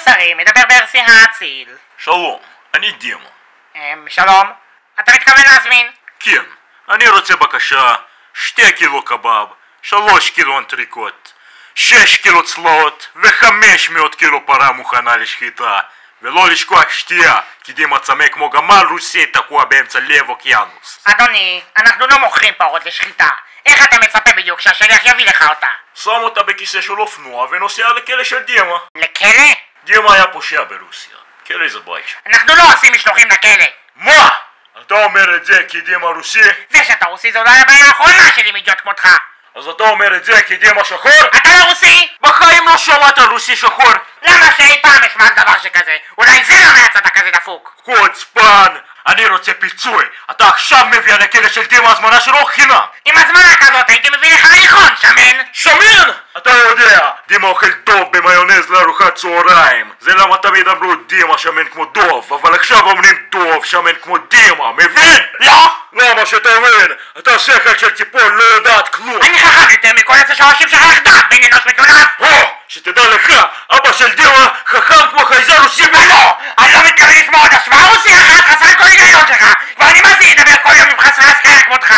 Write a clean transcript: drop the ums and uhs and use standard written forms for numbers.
השרים, מדבר ברסי האציל. שלום, אני דימה. שלום, אתה מתכוון להזמין? כן, אני רוצה בקשה 2 קילו קבב, 3 קילו אנטריקוט, 6 קילו צלעות ו500 קילו פרה מוכנה לשחיטה. ולא לשכוח שתייה, כי דימה צמא כמו גמל רוסי תקוע באמצע לב אוקיינוס. אדוני, אנחנו לא מוכרים פרות לשחיטה. איך אתה מצפה בדיוק שהשליח יביא לך אותה? שם אותה בכיסא של אופנוע ונוסע לכלא של דימה. לכלא? דימה היה פושע ברוסיה. כלא זה בית. אנחנו לא עושים משלוחים לכלא. מה? אתה אומר את זה כי דימה רוסי? זה שאתה רוסי זו לא הבעיה האחרונה שלי מאידיוט כמותך. אז אתה אומר את זה כי דימה שחור? אתה לא רוסי? בחיים לא שמעת רוסי שחור. למה שאי פעם אשמע דבר שכזה? אולי זה לא מהצד הכזה דפוק. חוצפן! אני רוצה פיצוי. אתה עכשיו מביא לכלא של דימה הזמנה שלו חינם. עם הזמנה כזאת הייתי מביא לך הליכון, שמן. שמן! אתה יודע, דימה אוכל טוב במיונז לארוחת צהריים. זה למה תמיד אמרו דימה שמן כמו דוב, אבל עכשיו אומרים דוב שמן כמו דימה, מבין? לא! למה שתבין? אתה שכל של טיפול לא יודעת כלום. אני חכם יותר מכל איזה שהראשים שלך יחדיו, בן אנוש מטונף. שתדע לך, אבא של דימה חכם כמו חייזר רוסי. לא! אני לא מתכוון לשמוע עוד השוואה רוסי אחת חסר כל היגיון שלך. כבר נמאס לי לדבר כל יום עם חסרי השכלה כמותך.